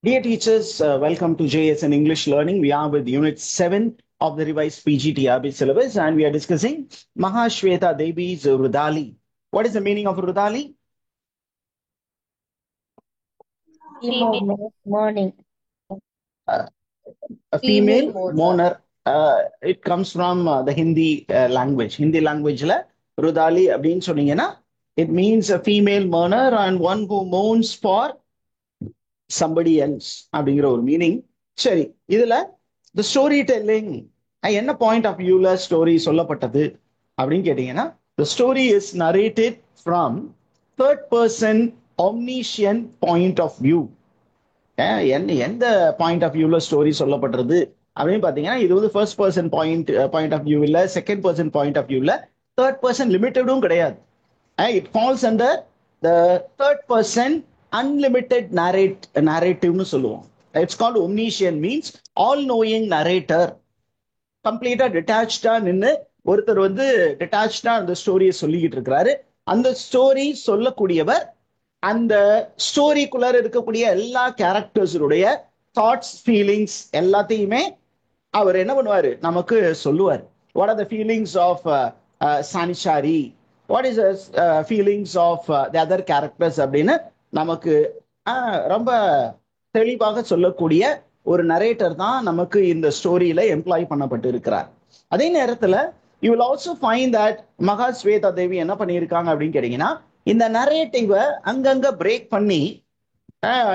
Dear teachers, welcome to JSN English Learning. We are with Unit 7 of the revised PGTRB syllabus and we are discussing Mahashweta Devi's Rudali. What is the meaning of Rudali? Morning. A female mourner. It comes from the Hindi language. Hindi language la Rudali abdin soningena. It means a female mourner and one who mourns for somebody else அப்படிங்கிற ஒரு meaning. சரி, இதுல the story telling என்ன point of வியூல story சொல்லப்பட்டது அப்படின்னு கேட்டீங்கன்னா, the story is narrated from third person omniscient point of view. எந்த பாயிண்ட் ஆஃப் வியூல ஸ்டோரி சொல்லப்படுறது அப்படின்னு பாத்தீங்கன்னா, இது வந்து first person point of view இல்ல, second person point of view இல்ல, தேர்ட் பர்சன் லிமிட்டடும் கிடையாது. It falls under the third person unlimited narrative சொல்லுவோம். It's called omniscient, means all knowing narrator. கம்ப்ளீட்டா டிட்டாச்சா நின்று ஒருத்தர் வந்து டிட்டாச்சா அந்த ஸ்டோரியை சொல்லிக்கிட்டு இருக்கிறாரு. அந்த ஸ்டோரி சொல்லக்கூடியவர் அந்த ஸ்டோரிக்குள்ளார இருக்கக்கூடிய எல்லா கேரக்டர்ஸுடைய தாட்ஸ், ஃபீலிங்ஸ் எல்லாத்தையுமே அவர் என்ன பண்ணுவாரு, நமக்கு சொல்லுவார். What are the feelings of Sanichari, what is feelings of the other characters அப்படின்னு நமக்கு ரொம்ப தெளிவாக சொல்லக்கூடிய ஒரு நரேட்டர் தான் நமக்கு இந்த ஸ்டோரியில எம்ப்ளாய் பண்ணப்பட்டு இருக்கிறார். அதே நேரத்துல you will also find that Mahasweta Devi என்ன பண்ணியிருக்காங்க அப்படின்னு கேட்டீங்கன்னா, இந்த நரேட்டிவை அங்கங்க பிரேக் பண்ணி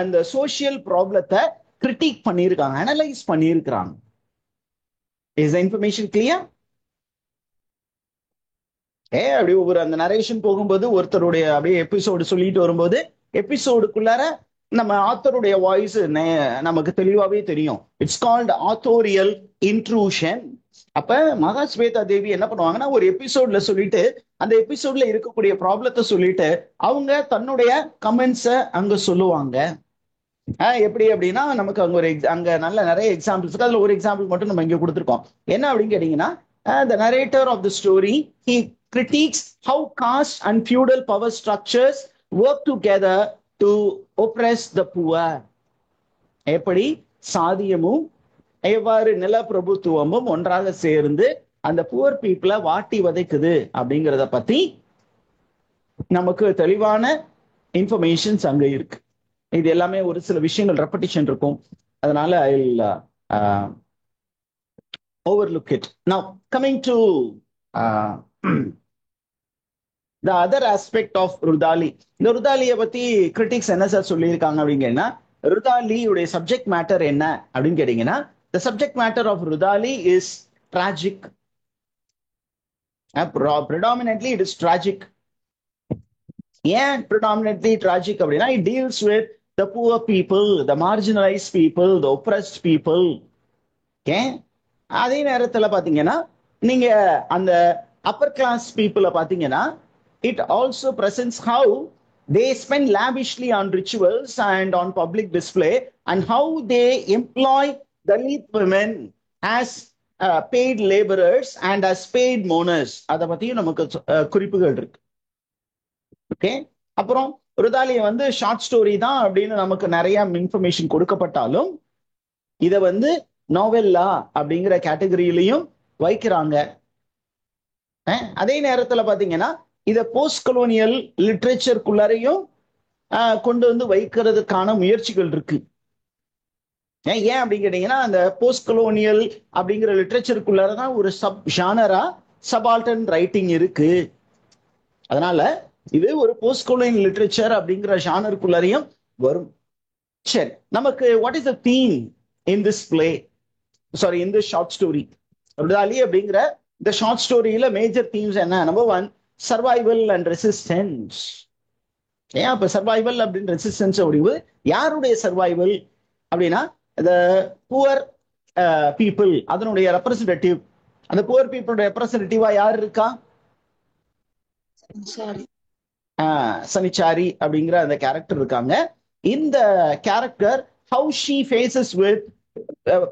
அந்த சோசியல் ப்ராப்ளத்தை கிரிட்டிக் பண்ணியிருக்காங்க, அனலைஸ் பண்ணியிருக்கிறாங்க. Is the information clear? அப்படி ஒவ்வொரு அந்த நரேஷன் போகும்போது ஒருத்தருடைய அப்படியே எபிசோடு சொல்லிட்டு வரும்போது எபிசோடுக்குள்ளார நம்ம ஆத்தருடைய வாய்ஸ் நமக்கு தெளிவாவே தெரியும். It's called authorial intrusion. அப்ப மகாஸ்வேதா தேவி என்ன பண்ணுவாங்கன்னா, ஒரு எபிசோட்ல சொல்லிட்டு அந்த எபிசோட்ல இருக்கக்கூடிய ப்ராப்ளத்தை சொல்லிட்டு அவங்க தன்னுடைய கமெண்ட்ஸை அங்க சொல்லுவாங்க. எப்படி அப்படின்னா, நமக்கு அங்க அங்க நல்ல நிறைய எக்ஸாம்பிள்ஸ் இருக்கு. அதுல ஒரு எக்ஸாம்பிள் மட்டும் நம்ம இங்க கொடுத்துருக்கோம். என்ன அப்படின்னு கேட்டீங்கன்னா, the narrator of the story, he critiques how caste and feudal power structures work together to oppress the poor. எப்படி சாதியமும் எவ்வாறு நிலப்பிரபுத்துவமும் ஒன்றாக சேர்ந்து அந்த புவர் பீப்புளை வாட்டி வதைக்குது அப்படிங்கிறத பத்தி நமக்கு தெளிவான இன்ஃபர்மேஷன்ஸ் அங்க இருக்கு. இது எல்லாமே ஒரு சில விஷயங்கள் ரெப்படிஷன் இருக்கும், அதனால I will overlook it. Now coming to the other aspect of Rudali. இந்த ருதாலியை பத்தி கிரிட்டிக்ஸ் என்ன சார் சொல்லியிருக்காங்க அப்படிங்கன்னா, ருதாலியுடைய சப்ஜெக்ட் மேட்டர் என்ன அப்படின்னு கேட்டீங்கன்னா, the subject matter of Rudali is tragic. Predominantly it is tragic. ஏன் predominantly tragic அப்படின்னா, it deals with the poor people, the marginalized people, the oppressed people. Okay? அதே நேரத்துல பாத்தீங்கன்னா, நீங்க அந்த அப்பர் கிளாஸ் பீப்புளை பாத்தீங்கன்னா, it also presents how they spend lavishly on rituals and on public display and how they employ Dalit women as paid laborers and as paid mourners. அதை பத்தியும் நமக்கு குறிப்புகள் இருக்கு. ஓகே, அப்புறம் ருதாலியை வந்து ஷார்ட் ஸ்டோரி தான் அப்படின்னு நமக்கு நிறைய இன்ஃபர்மேஷன் கொடுக்கப்பட்டாலும் இதை வந்து நாவெல்லா அப்படிங்கிற கேட்டகரியிலையும் வைக்கிறாங்க. அதே நேரத்துல பாத்தீங்கன்னா, இத போஸ்ட் கொலோனியல் லிட்ரேச்சருக்குள்ளாரையும் கொண்டு வந்து வைக்கிறதுக்கான முயற்சிகள் இருக்கு. ஏன் அப்படின்னு கேட்டீங்கன்னா, அந்த போஸ்ட் கொலோனியல் அப்படிங்கிற லிட்ரேச்சருக்குள்ளாரதான் ஒரு சப் ஜானரா சபால்டன் ரைட்டிங் இருக்கு. அதனால இது ஒரு போஸ்ட் கொலோனியல் லிட்ரேச்சர் அப்படிங்கிற ஜானருக்குள்ளாரையும் வரும். சரி, நமக்கு what is the theme in this play, sorry in this short story? Rudali அப்படிங்கிற இந்த ஷார்ட் ஸ்டோரியில மேஜர் தீம்ஸ் என்ன? Number 1, survival and resistance. ஏன் அப்ப சர்வைவல் அப்படின்னு ரெசிஸ்டன்ஸ் அப்படிங்கிறது யாருடைய சர்வைவல் அப்படின்னா, the poor people, அதனுடைய ரெப்ரசன்டேட்டிவ். அந்த புவர் பீப்புளுடைய ரெப்ரசன்டேட்டிவா யார் இருக்கா? சனிச்சாரி அப்படிங்கிற அந்த கேரக்டர் இருக்காங்க. இந்த character how she faces with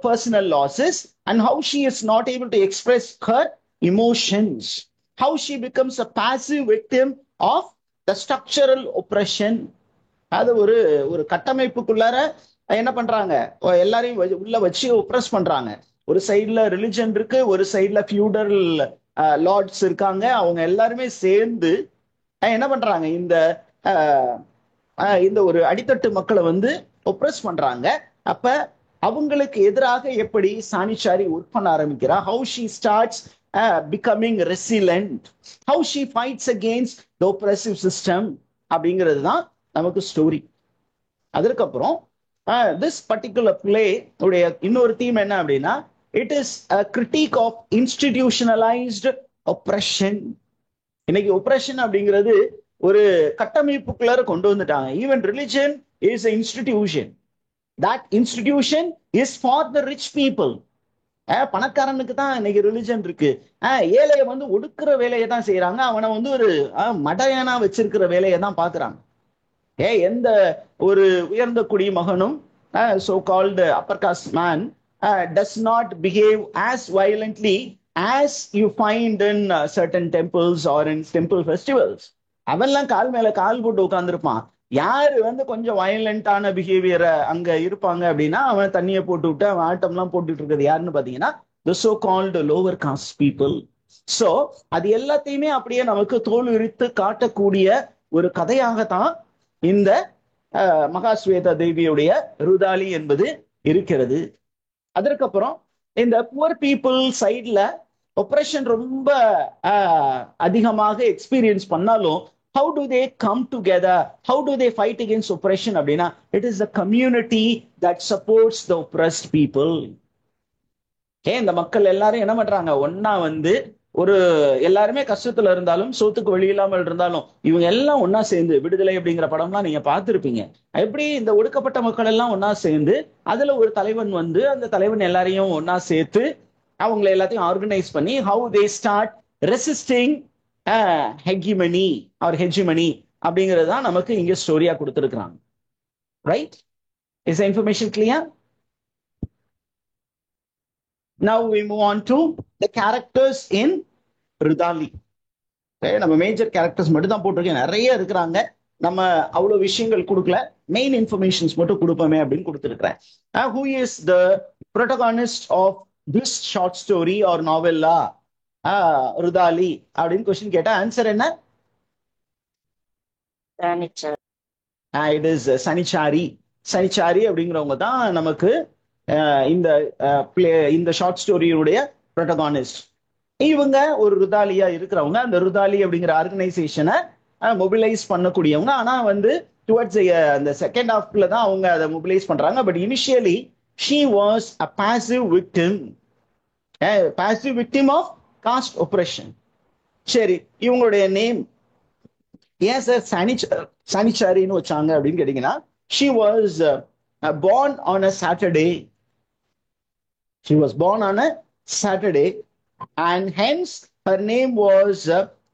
personal losses and how she is not able to express her emotions, how she becomes a passive victim of the structural oppression. அது ஒரு கட்டமைப்புக்குள்ளார என்ன பண்றாங்க, எல்லாரையும் உள்ள வச்சு ஒப்ரஸ் பண்றாங்க. ஒரு சைடுல ரிலிஜன் இருக்கு, ஒரு சைடுல ஃபியூடல் லார்ட்ஸ் இருக்காங்க. அவங்க எல்லாருமே சேர்ந்து என்ன பண்றாங்க, அஹ், இந்த ஒரு அடித்தட்டு மக்களை வந்து ஒப்ரஸ் பண்றாங்க. அப்ப அவங்களுக்கு எதிராக எப்படி சானிச்சாரி ஒர்க் பண்ண ஆரம்பிக்கிறா, how she starts becoming resilient, how she fights against the oppressive system அப்படிங்கிறது தான் நமக்கு ஸ்டோரி. அதுக்கப்புறம் திஸ் பர்டிகுலர் பிளே உடைய இன்னொரு தீம் என்ன அப்படின்னா, it is a critic of institutionalised oppression. இன்னைக்கு ஒப்ரஷன் அப்படிங்கிறது ஒரு கட்டமைப்புக்குள்ளார கொண்டு வந்துட்டாங்க. Even religion is institution. That institution is for the rich people. பணக்காரனுக்கு தான் இன்னைக்கு ரிலிஜன் இருக்கு. ஏழையை வந்து ஒடுக்குற வேலையை தான் செய்யறாங்க. அவனை வந்து ஒரு மடையனா வச்சிருக்கிற வேலையை தான் பாக்குறாங்க. எந்த ஒரு உயர்ந்த குடிமகனும் so called upper caste man does not behave as violently as you find in certain temples or in temple festivals. அவன்லாம் கால் மேல கால் போட்டு உட்கார்ந்துருப்பான். யாரு வந்து கொஞ்சம் வயலண்டான பிஹேவியரை அங்க இருப்பாங்க அப்படின்னா அவன் தண்ணியை போட்டு விட்டு அவன் ஆட்டம்லாம் போட்டுட்டு இருக்கிறது யாருன்னு பாத்தீங்கன்னா the so called lower caste people. So அது எல்லாத்தையுமே அப்படியே நமக்கு தோல் உரித்து காட்டக்கூடிய ஒரு கதையாகத்தான் இந்த மகாஸ்வேதா தேவியுடைய ருதாலி என்பது இருக்கிறது. அதற்கப்புறம் இந்த புவர் பீப்புள் சைட்ல ஒப்ரேஷன் ரொம்ப அதிகமாக எக்ஸ்பீரியன்ஸ் பண்ணாலும் how do they come together, how do they fight against oppression அப்படின்னா, it is the community that supports the oppressed people. இந்த மக்கள் எல்லாரும் என்ன பண்றாங்க, ஒன்னா வந்து ஒரு எல்லாருமே கஷ்டத்துல இருந்தாலும் சோத்துக்கு வழி இல்லாமல் இருந்தாலும் இவங்க எல்லாம் ஒன்னா சேர்ந்து, விடுதலை அப்படிங்கிற படம்லாம் நீங்க பார்த்திருப்பீங்க. எப்படி இந்த ஒடுக்கப்பட்ட மக்கள் எல்லாம் ஒன்னா சேர்ந்து அதுல ஒரு தலைவன் வந்து அந்த தலைவன் எல்லாரையும் ஒன்னா சேர்த்து அவங்களை எல்லாத்தையும் ஆர்கனைஸ் பண்ணி how they start resisting hegemony or hegemony அப்படிங்கிறது தான் நமக்கு இங்க ஸ்டோரியா கொடுத்துருக்காங்க. Right? Is information clear? Now we move on to the characters in Rudali. நம்ம மேஜர் கேரக்டர்ஸ் மட்டும் தான் போட்டிருக்கேன், நிறைய இருக்கிறாங்க. நம்ம அவ்வளவு விஷயங்கள் கொடுக்கல, மெயின் இன்ஃபர்மேஷன்ஸ் மட்டும் கொடுப்போமே அப்படின்னு கொடுத்துருக்கிறேன். Who is the protagonist of this short story or novella ருதாலி அப்படின்னு கொஸ்டின் கேட்டா ஆன்சர் என்ன? It is சனிச்சாரி. சனிச்சாரி அப்படிங்கிறவங்க தான் நமக்கு இந்த ஷார்ட் ஸ்டோரியுடைய ப்ரோட்டகானிஸ்ட். இவங்க ஒரு ருதாலியா இருக்கிறவங்க, அந்த ருதாலி அப்படிங்கிற ஆர்கனைசேஷனை மொபிலைஸ் பண்ணக்கூடியவங்க. ஆனா வந்து டுவர்ட்ஸ் அந்த செகண்ட் ஹாஃப்ல தான் அவங்க அதை மொபிலைஸ் பண்றாங்க. But initially she was a passive victim of caste oppression. சரி, இவங்களுடைய நேம் ஏன் சார் சனிச்சாரின்னு வச்சாங்க அப்படின்னு கேட்டீங்கன்னா, she was born on a Saturday. She was born on a Saturday and hence her name was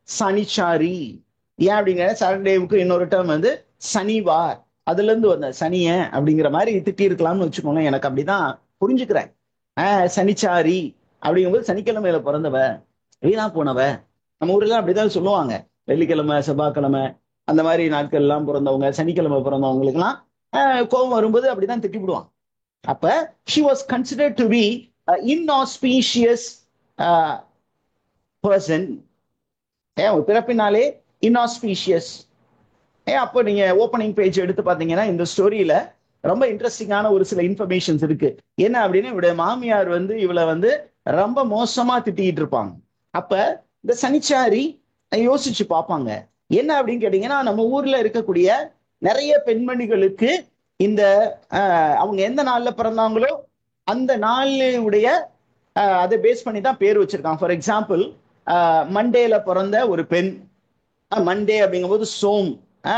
Sanichari. ஏன் அப்படிங்கிற சாட்டர்டேவுக்கு இன்னொரு டேர்ம் வந்து சனிவார், அதுல இருந்து வந்த சனிய அப்படிங்கிற மாதிரி திட்டி இருக்கலாம்னு வச்சுக்கோங்க. எனக்கு அப்படிதான் புரிஞ்சுக்கிறேன். சனிச்சாரி அப்படிங்கும்போது சனிக்கிழமையில பிறந்தவ, வீணா போனவ. நம்ம ஊர்ல அப்படிதான் சொல்லுவாங்க, வெள்ளிக்கிழமை செவ்வாய்க்கிழமை அந்த மாதிரி நாட்கள் எல்லாம் பிறந்தவங்க, சனிக்கிழமை பிறந்தவங்களுக்கு எல்லாம் கோபம் வரும்போது அப்படிதான் திட்டிவிடுவான். அப்ப she was considered to be an inauspicious person. பிறப்பினாலே inauspicious. அப்போ நீங்க ஓப்பனிங் பேஜ் எடுத்து பாத்தீங்கன்னா இந்த ஸ்டோரியில ரொம்ப இன்ட்ரெஸ்டிங்கான ஒரு சில இன்ஃபர்மேஷன்ஸ் இருக்கு. என்ன அப்படின்னு, இவருடைய மாமியார் வந்து இவளை வந்து ரொம்ப மோசமா திட்டிட்டு இருப்பாங்க. அப்ப இந்த சனிச்சாரி யோசிச்சு பார்ப்பாங்க, என்ன அப்படின்னு கேட்டீங்கன்னா, நம்ம ஊர்ல இருக்கக்கூடிய நிறைய பெண்மணிகளுக்கு இந்த அவங்க எந்த நாள்ல பிறந்தாங்களோ அந்த நாளுடைய அதை பேஸ் பண்ணி தான் பேர் வச்சிருக்காங்க. ஃபார் எக்ஸாம்பிள், மண்டேல பிறந்த ஒரு பெண், மண்டே அப்படிங்கும் போது சோம்,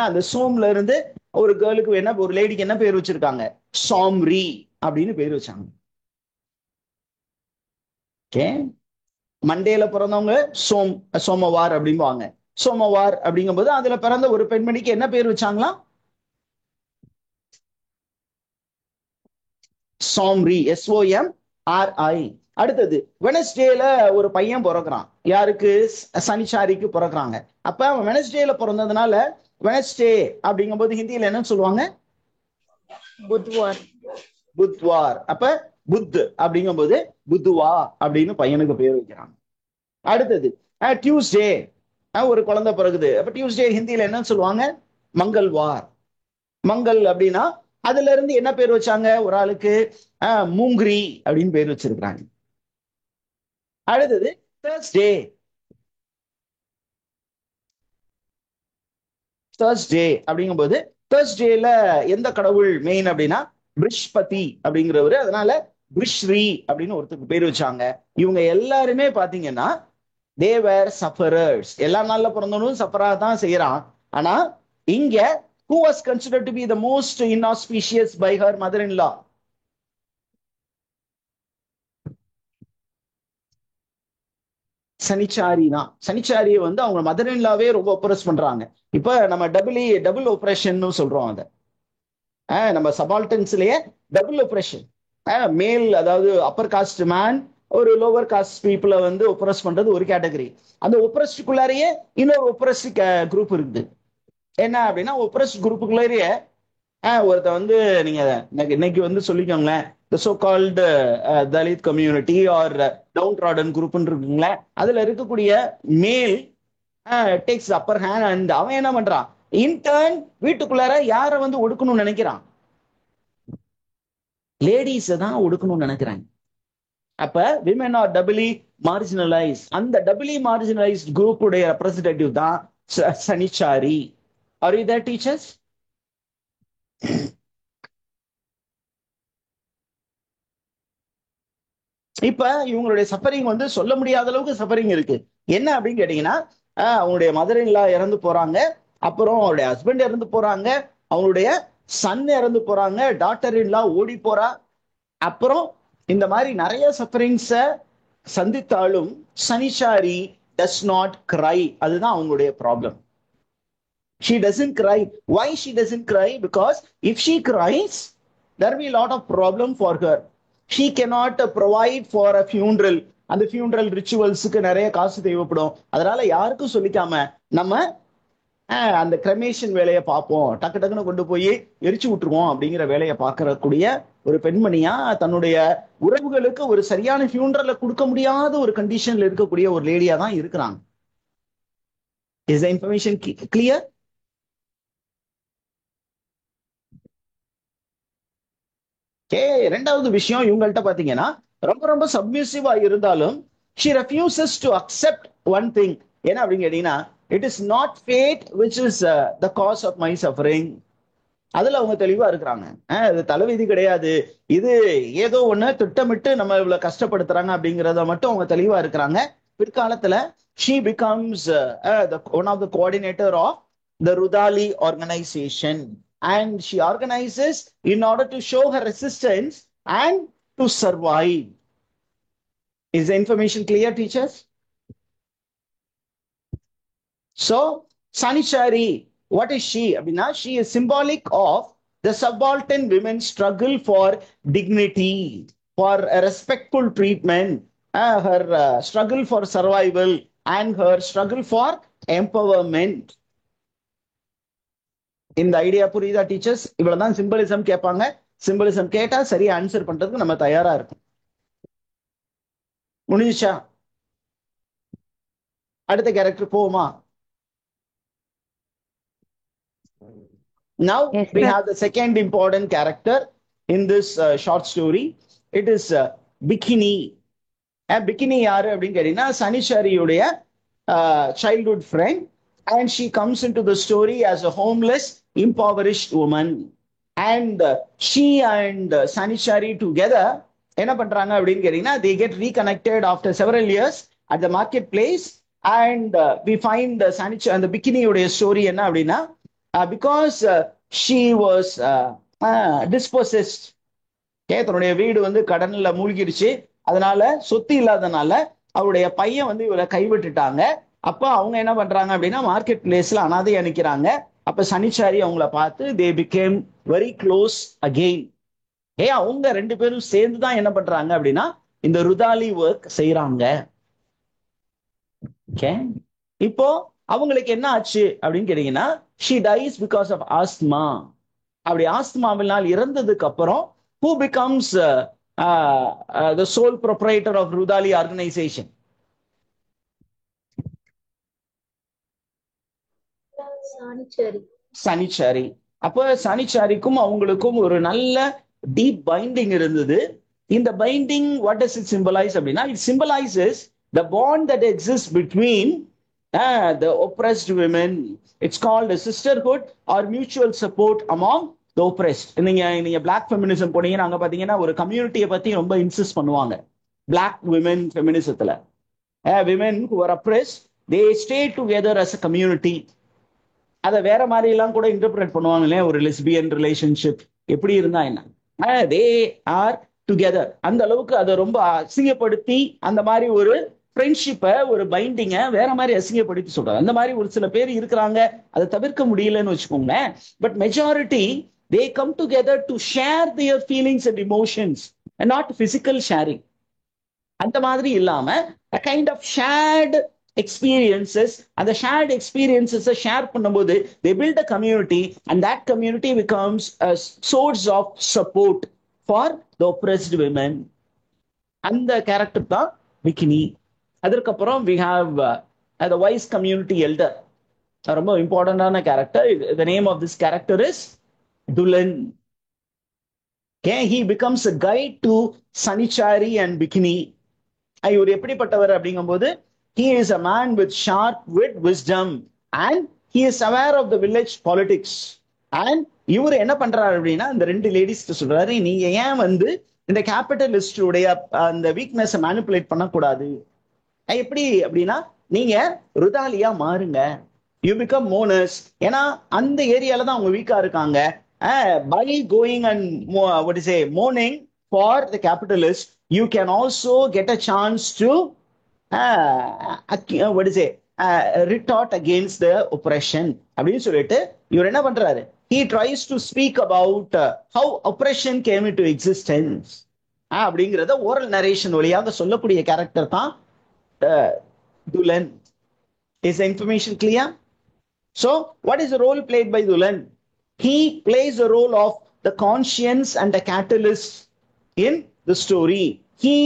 அந்த சோம்ல இருந்து ஒரு கேர்ளுக்கு என்ன, ஒரு லேடிக்கு என்ன பேர் வச்சிருக்காங்க, சாம்ரி அப்படின்னு பேர் வச்சாங்க. ஓகே, மண்டேல பிறந்தவங்க சோமவார் அப்படிங்குவாங்க. சோமவார் அப்படிங்கும் போது அதுல பிறந்த ஒரு பெண்மணிக்கு என்ன பேர் வச்சாங்களா, சாம்ரி, SOMRI. அடுத்தது வெனஸ்டேல ஒரு பையன் பிறக்கிறான். யாருக்கு? சனிச்சாரிக்கு பிறக்கிறாங்க. அப்ப அவன் வெனஸ்டேல பிறந்ததுனால வெனஸ்டே அப்படிங்கும் போது ஹிந்தியில என்ன சொல்லுவாங்க, புத்வார். புத்வார். அப்ப புத் அப்படிங்கும் போது புத்துவா அப்படின்னு பையனுக்கு பேர் வைக்கிறாங்க. அடுத்தது டியூஸ்டே, ஒரு குழந்தை பிறகுது. அப்ப டியூஸ்டே ஹிந்தியில என்ன சொல்லுவாங்க? மங்கள்வார். மங்கள் அப்படின்னா அதுல இருந்து என்ன பேர் வச்சாங்க ஒரு ஆளுக்கு? மூங்கிரி அப்படின்னு பேர் வச்சிருக்காங்க. அடுத்தது தேர்ஸ்டே. தேர்ஸ்டே அப்படிங்கும்போது தேர்ஸ்டேல எந்த கடவுள் மெயின் அப்படின்னா பிரிஷ்பதி அப்படிங்கிறவரு. அதனால பிரிஷ்ரி அப்படின்னு ஒருத்தருக்கு பேர் வச்சாங்க. இவங்க எல்லாருமே பாத்தீங்கன்னா தேவர் சஃபரர்ஸ். எல்லா நாள்ல பிறந்தவனும் சஃபரா தான் செய்யறான். ஆனா இங்க who was considered to be the most inauspicious by her mother-in-law? சனிச்சாரி தான். சனிச்சாரியை வந்து அவங்க மதர்-இன்-லாவே ரொம்ப ஒப்ரஸ் பண்றாங்க. இப்ப நம்ம டபுள் ஒப்ரேஷன் சொல்றோம். அதை நம்ம சபால்டன்ஸ்லயே டபுள் ஒப்ரேஷன். மேல், அதாவது அப்பர் காஸ்ட் மேன் ஒரு லோவர் காஸ்ட் பீப்புளை வந்து ஒப்ரஸ் பண்றது ஒரு கேட்டகரி. அந்த ஒப்ரஸ்டுக்குள்ளாரையே இன்னொரு ஒப்ரஸ்ட் குரூப் இருக்குது. என்ன அப்படின்னா ஒப்ரஸ்ட் குரூப்புக்குள்ளாரையே ஒருத்த வந்து நீங்க இன்னைக்கு வந்து சொல்லிக்கோங்களேன், the so called Dalit community or downtrodden குரூப்னு இருக்குங்களே, அதுல இருக்கக்கூடிய மேல் டேக்ஸ் அப்பர் ஹேண்ட். அண்ட் அவன் என்ன பண்றான்? இன்டர்ன் வீட்டுக்குள்ளார யார வந்து ஒடுக்கணும்னு நினைக்கிறான்? லேடிஸ் தான் ஒடுக்கணும்னு நினைக்கிறாங்க. அப்ப விமென் ஆர் டபுளி மார்ஜினலைஸ். அந்த டபுளி மார்ஜினலைஸ்ட் குரூப் உடைய ரெப்ரஸன்டேட்டிவ் தான் Sanichari. Are you there teachers? இப்ப இவங்களுடைய சஃபரிங் வந்து சொல்ல முடியாத அளவுக்கு சஃபரிங் இருக்கு. என்ன அப்படின்னு கேட்டீங்கன்னா, அவங்களுடைய மதர்-இன்-லா இறந்து போறாங்க, அப்புறம் அவருடைய ஹஸ்பண்ட் இறந்து போறாங்க, அவங்களுடைய சன் இறந்து போறாங்க, டாட்டர்-இன்-லா ஓடி போறா. அப்புறம் இந்த மாதிரி நிறைய சஃபரிங்ஸ சந்தித்தாலும் சனிச்சாரி டஸ் நாட் கிரை. அதுதான் அவங்களுடைய problem. She doesn't cry. Why she doesn't cry? Because if she cries, there will be a lot of problem for her. She cannot provide for a funeral. அந்த funeral ritualsக்கு நிறைய காசு தேவைப்படும். அதனால யாருக்கும் சொல்லிக்காம நம்ம அந்த கிரமேஷன் வேலையை பார்ப்போம், டக்கு டக்குன்னு கொண்டு போய் எரிச்சு விட்டுருவோம் அப்படிங்கிற வேலையை பார்க்கறக்கூடிய ஒரு பெண்மணியா தன்னுடைய உறவுகளுக்கு ஒரு சரியான ஃபியூனரலை கொடுக்க முடியாத ஒரு கண்டிஷன்ல இருக்கக்கூடிய ஒரு லேடியா தான் இருக்கிறாங்க. Is the information clear? ரெண்டாவது விஷயம், இவங்கள்ட்ட பாத்தீங்கன்னா ரொம்ப ரொம்ப சப்மியூசிவா இருந்தாலும் she refuses to accept one thing. என்ன அப்படின்னு கேட்டீங்கன்னா, it is not fate which is the cause of my suffering. அதுல அவங்க தெளிவா இருக்கிறாங்க. இது தலைவிதி கிடையாது, இது ஏதோ ஒண்ணு திட்டமிட்டு நம்ம இவ்வளவு கஷ்டப்படுத்துறாங்க அப்படிங்கறத மட்டும் அவங்க தெளிவா இருக்கிறாங்க. பிற்காலத்துல she becomes one of the coordinator of the Rudali organization, and she organizes in order to show her resistance and to survive. Is the information clear, teachers? So Sanichari, what is she? Abhina, she is symbolic of the subaltern women's struggle for dignity, for a respectful treatment, her struggle for survival, and her struggle for empowerment. இந்த idea புரியுதா teachers? இவ்வளவுதான் symbolism கேட்பாங்க. Symbolism கேட்டா சரியா answer பண்றதுக்கு நம்ம தயாரா இருக்கும். முடிஞ்சுச்சா? அடுத்த கேரக்டர் போவோமா? Now yes, we have the second important character in this short story. It is Bikini. Bikini யாரு அப்படின்னு கேட்டீங்கன்னா சனிச்சாரியுடைய childhood friend, and she comes into the story as a homeless, impoverished woman. And she and Sanichari together என்ன பண்றாங்க அப்படின்னு கேட்டீங்கன்னா they get reconnected after several years at the marketplace. And we find Sanichari and the Bikini உடைய story என்ன அப்படின்னா, because she was dispossessed. தன்னுடைய வீடு வந்து கடன்ல மூழ்கிடுச்சு, அதனால சொத்து இல்லாதனால அவருடைய பையன் வந்து இவரை கைவிட்டுட்டாங்க. அப்ப அவங்க என்ன பண்றாங்க அப்படின்னா மார்க்கெட் பிளேஸ்ல அனாதையா நிக்கிறாங்க. அப்ப சனிச்சாரி அவங்கள பார்த்து they became very close again. அவங்க ரெண்டு பேரும் சேர்ந்து தான் என்ன பண்றாங்க அப்படின்னா இந்த ருதாலி ஒர்க் செய்யறாங்க. இப்போ அவங்களுக்கு என்ன ஆச்சு அப்படின்னு கேட்டீங்கன்னா she dies because of asthma. அப்படி ஆஸ்துமாவினால் இறந்ததுக்கு அப்புறம் who becomes the sole proprietor of Rudali organization? சாணிச்சேரி. சனிச்சாரி. அப்ப சனிச்சாரிக்கும் அவங்களுக்கும் ஒரு நல்ல டீப் பைண்டிங் இருந்தது. இந்த binding what does it symbolise அப்படின்னா, it symbolises the bond that exist between the oppressed women. It's called a sisterhood or mutual support among the oppressed. நீங்க black feminism போனீங்கன்னா அங்க பாத்தீங்கன்னா ஒரு கம்யூனிட்டியை பத்தி ரொம்ப இன்சிஸ்ட் பண்ணுவாங்க. பிளாக் விமென் ஃபெமினிசத்துல women who are oppressed, they stay together as a community. அதை வேற மாதிரி எல்லாம் கூட இன்டர்பிரேட் பண்ணுவாங்களே, ஒரு லெஸ்பியன் ரிலேஷன்ஷிப் எப்படி இருந்தா என்ன, தே ஆர் டுகெதர். அந்த அளவுக்கு அதை ரொம்ப அசிங்கப்படுத்தி அந்த மாதிரி ஒரு ஃப்ரெண்ட்ஷிப்பை ஒரு பைண்டிங்கை வேற மாதிரி அசிங்கப்படுத்தி சொல்றாங்க. அந்த மாதிரி ஒரு சில பேர் இருக்கிறாங்க, அதை தவிர்க்க முடியலன்னு வச்சுக்கோங்களேன். But majority they come together to share their feelings and emotions and not physical sharing. அந்த மாதிரி இல்லாம a kind of shared experiences, and the shared experiences share பண்ணும்போது they build a community, and that community becomes a source of support for the oppressed women. அந்த character தான் விக்கினி. அதற்கப்புறம் we have the wise community elder, ரொம்ப இம்பார்ட்டன்டான character. the name of this character is Dulan. Okay, he becomes a guide to Sanichari and Bikini. இவர் எப்படிப்பட்டவர் அப்படிங்கும்போது, he is a man with sharp wit, wisdom, and he is aware of the village politics. And இவர் என்ன பண்றாரு அப்படின்னா, இந்த ரெண்டு ladies சொல்றாரு, நீங்க ஏன் வந்து இந்த கேபிட்டலிஸ்ட் உடைய அந்த வீக்னஸ் மேனிபுலேட் பண்ணக்கூடாது. எப்படி அப்படின்னா, நீங்க ருதாலியா மாறுங்க, யூ பிகம் மோனஸ். ஏன்னா அந்த ஏரியால தான் அவங்க வீக்கா இருக்காங்க. By going and what is say mourning for the capitalist, you can also get a chance to what is say retort against the oppression அப்படின்னு சொல்லிட்டு இவர் என்ன பண்றாரு, he tries to speak about how oppression came into existence அப்படிங்கறத oral narration வழியாக சொல்லக்கூடிய character தான் Dulan. Is the information clear? So what is the role played by Dulan? He plays the role of the conscience and the catalyst in the story. He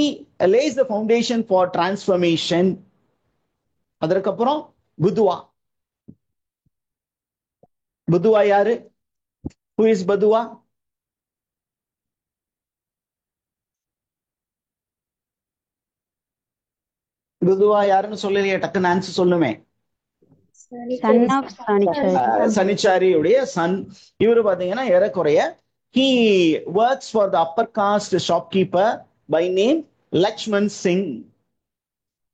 lays the foundation for transformation. அதற்கப்புறம் புதுவா. புதுவா யாரு? Who is Baduwa? புதுவா யாருன்னு சொல்லலையே, டக்குன்னு answer சொல்லுமே. Son of Sanichari. சனிச்சாரியுடைய Sun. இவரு பாத்தீங்கன்னா ஏறக்குறைய he works for the upper caste shopkeeper by name Lakshman Singh.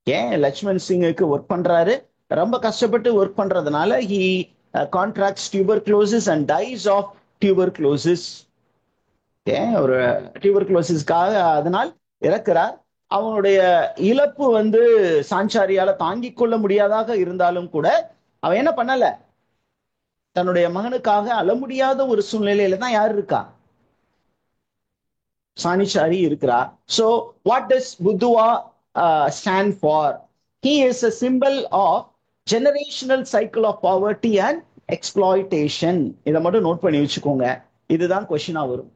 ஏன் லக்ஷ்மண் சிங்குக்கு ஒர்க் பண்றாரு. ரொம்ப கஷ்டப்பட்டு ஒர்க் பண்றதுனால he contracts tuberculosis and dies of tuberculosis. ஒரு டியூபர்குலோசிஸ்க்காக அதனால் இறக்கிறார். அவனுடைய இழப்பு வந்து சாஞ்சாரியால தாங்கிக் கொள்ள முடியாதாக இருந்தாலும் கூட அவன் என்ன பண்ணல, தன்னுடைய மகனுக்காக அழ முடியாத ஒரு சூழ்நிலையில தான் யார் இருக்கா, சானிச்சாரி இருக்கிறா. So what does Budhuva stand for? He is a symbol of generational cycle of poverty and exploitation. இதை மட்டும் நோட் பண்ணி வச்சுக்கோங்க, இதுதான் கொஸ்டினா வரும்.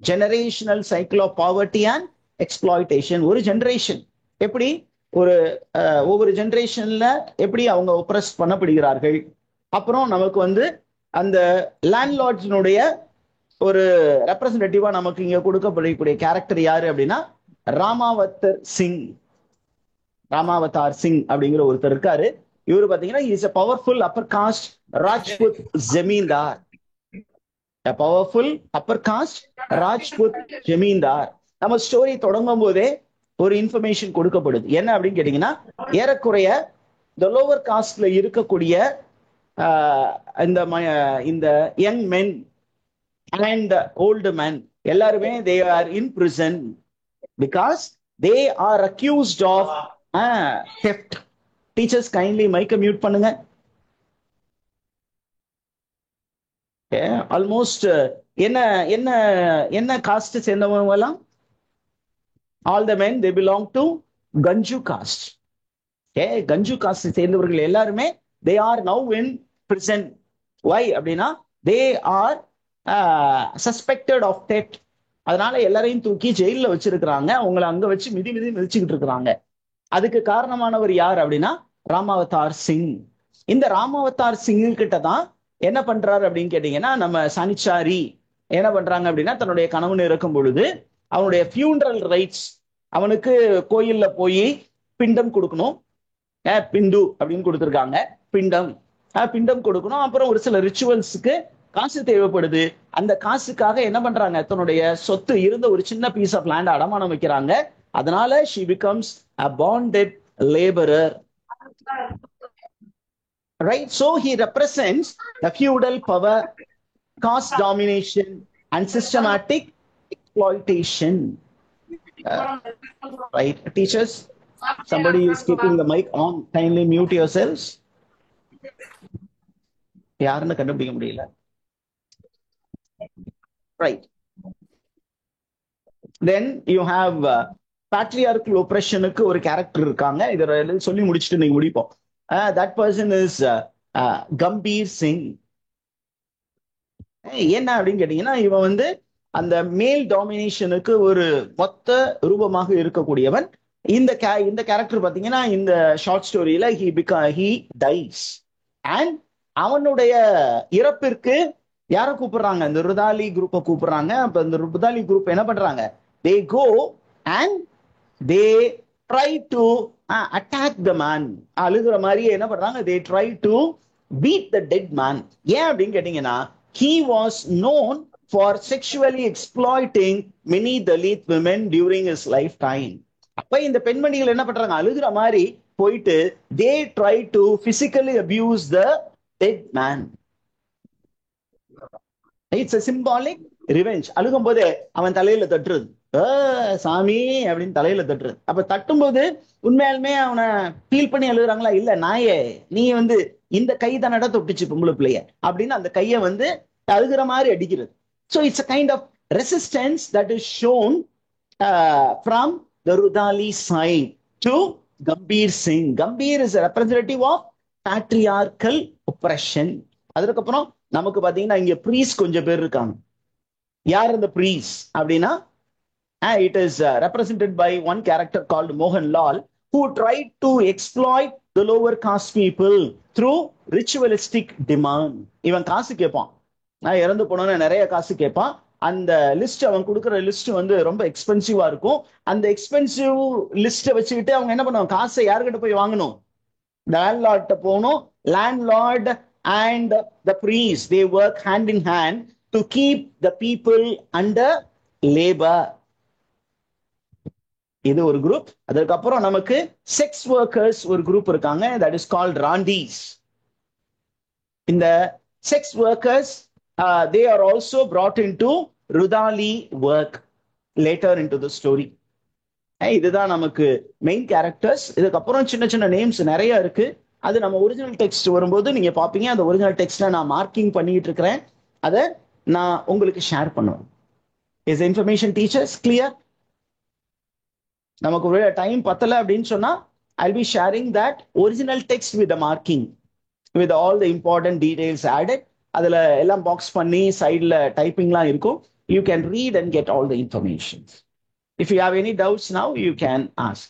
Generational cycle of poverty and exploitation. ஒரு ஜெனரேஷன் எப்படி ஒவ்வொரு ஜெனரேஷன்ல எப்படி அவங்க ஒப்ரஸ் பண்ணப்படுகிறார்கள். அப்புறம் நமக்கு வந்து அந்த லேண்ட்லார்ட்ஸினுடைய ஒரு ரெப்ரசன்டேட்டிவா நமக்கு இங்க கொடுக்கப்படக்கூடிய கேரக்டர் யாரு அப்படின்னா ராமாவத்தர் சிங். ராமாவதார் சிங் அப்படிங்கிற ஒருத்தர் இருக்காரு. இவரு பாத்தீங்கன்னா is a powerful upper caste Rajput zamindar. A powerful upper caste Rajput zamindar. நம்ம ஸ்டோரி தொடங்கும் போதே ஒரு இன்ஃபர்மேஷன் கொடுக்கப்படுது. என்ன அப்படின்னு கேட்டீங்கன்னா, ஏறக்குறைய இந்த லோவர் காஸ்ட்ல இருக்கக்கூடிய இந்த யங் மென் அண்ட் ஓல்டு மென் எல்லாருமே they are in prison because they are accused of theft. Teachers kindly mic mute பண்ணுங்க. ஆல்மோஸ்ட் என்ன என்ன என்ன காஸ்ட் சேர்ந்தவங்க எல்லாம், all the men they belong to Ganju caste. Ganju caste சேர்ந்தவர்கள் எல்லாருமே they are now in prison. Why அப்படின்னா they are suspected of theft. அதனால எல்லாரையும் தூக்கி ஜெயில வச்சிருக்கிறாங்க, அவங்களை அங்க வச்சு மிதி மிதி மிதிச்சுக்கிட்டு இருக்கிறாங்க. அதுக்கு காரணமானவர் யார் அப்படின்னா ராமாவதார் சிங். இந்த ராமாவதார் சிங் கிட்ட தான் என்ன பண்றாரு அப்படின்னு கேட்டீங்கன்னா நம்ம சானிச்சாரி என்ன பண்றாங்க அப்படின்னா தன்னுடைய கணவன் இருக்கும் பொழுது அவனுடைய ஃபியூனரல் ரைட்ஸ், அவனுக்கு கோயில்ல போய் பிண்டம் கொடுக்கணும், பிந்து அப்படின்னு கொடுத்துருக்காங்க, பிண்டம் பிண்டம் கொடுக்கணும். அப்புறம் ஒரு சில ரிச்சுவல்ஸுக்கு காசு தேவைப்படுது. அந்த காசுக்காக என்ன பண்றாங்க, தன்னுடைய சொத்து இருந்த ஒரு சின்ன பீஸ் ஆஃப் லேண்ட் அடமானம் வைக்கிறாங்க. அதனால she becomes a bonded laborer, right? So he represents the feudal power, caste domination and systematic exploitation. Right, teachers, somebody is keeping the mic on, kindly mute yourselves. யாருன்னு கண்டுபிடிக்க முடியல. Right, then you have patriarchal oppressionக்கு ஒரு character இருக்காங்க. இத சொல்லி முடிச்சுட்டு நீங்க முடிப்போம். That person is Gambhir Singh. என்ன அப்படின்னு கேட்டீங்கன்னா இவன் வந்து அந்த மேல் டாமினேஷனுக்கு ஒரு மொத்த ரூபமாக இருக்கக்கூடியவன். இந்த கேரக்டர் பாத்தீங்கன்னா இந்த ஷார்ட் ஸ்டோரியில he dies and அவனுடைய இறப்பிற்கு யாரை கூப்பிடுறாங்க, இந்த ருதாலி குரூப்பை கூப்பிடுறாங்க. அப்ப இந்த ருதாலி குரூப் என்ன பண்றாங்க, they go and they try to attack the man. அழுகிற மாதிரியே என்ன பண்றாங்க, they try to beat the dead man. ஏன் அப்படின்னு கேட்டீங்கன்னா he was known for sexually exploiting many Dalit women during his lifetime. அப்ப இந்த பெண்மணிகள் என்ன பண்றாங்க, அழுகிற மாதிரி போயிட்டு they try to physically abuse the dead man. It's a symbolic revenge. அழுகும் போது அவன் தலையில தட்டுறது, சாமி அப்படின்னு தலையில தட்டுறது. அப்ப தட்டும்போது உண்மையாலுமே அவனை ஃபீல் பண்ணி அழுகுறாங்களா, இல்ல நாயே நீ வந்து இந்த கை தானடா தொட்டுச்சு பொம்பளை பிள்ளைய அப்படின்னு அந்த கையை வந்து அழுகிற மாதிரி அடிக்கிறது. So it's a kind of resistance that is shown from the Rudali side to Gambhir Singh. Gambhir is a representative of patriarchal oppression. அதுக்கப்புறம் நமக்கு பாத்தீங்கன்னா இங்க ப்ரீஸ் கொஞ்சம் பேர் இருக்காங்க. யார் இந்த ப்ரீஸ் அப்படின்னா it is represented by one character called Mohan Lal, who tried to exploit the lower caste people through ritualistic demand. இவன் காசு கேட்பான், நான் இறந்து போனோன்னு நிறைய காசு கேட்பான். அந்த லிஸ்ட் அவன் கொடுக்குற லிஸ்ட் வந்து ரொம்ப எக்ஸ்பென்சிவா இருக்கும். அந்த எக்ஸ்பென்சிவ் லிஸ்ட்டை வச்சுக்கிட்டு அவங்க என்ன பண்ணுவாங்க, காசை யாருக்கிட்ட போய் வாங்கணும், லேண்ட்லார்ட்ட போகணும். Landlord and the priest, they work hand in hand to keep the people under labor. இது ஒரு குரூப். அதுக்கப்புறம் நமக்கு செக்ஸ் ஒர்க்கர்ஸ் ஒரு குரூப் இருக்காங்க, that is called randis. இந்த sex workers they are also brought into Rudali work later into the story. இதுதான் நமக்கு main characters. இதுக்கப்புறம் சின்ன சின்ன நேம்ஸ் நிறைய இருக்கு. அது நம்ம ஒரிஜினல் டெக்ஸ்ட் வரும்போது நீங்க பாப்பீங்க. அந்த ஒரிஜினல் டெக்ஸ்ட்ல நான் மார்க்கிங் பண்ணிட்டு இருக்கிறேன், அதை நான் உங்களுக்கு ஷேர் பண்ணுவேன். Is information teachers clear? நமக்கு ஒரு டைம் பத்தல அப்படின்னு சொன்னா I'll be sharing that original text with the marking with all the important details added. அதுல எல்லாம் பாக்ஸ் பண்ணி சைடுல டைப்பிங்லாம் இருக்கும். You can read and get all the information. If you have any doubts now, you can ask.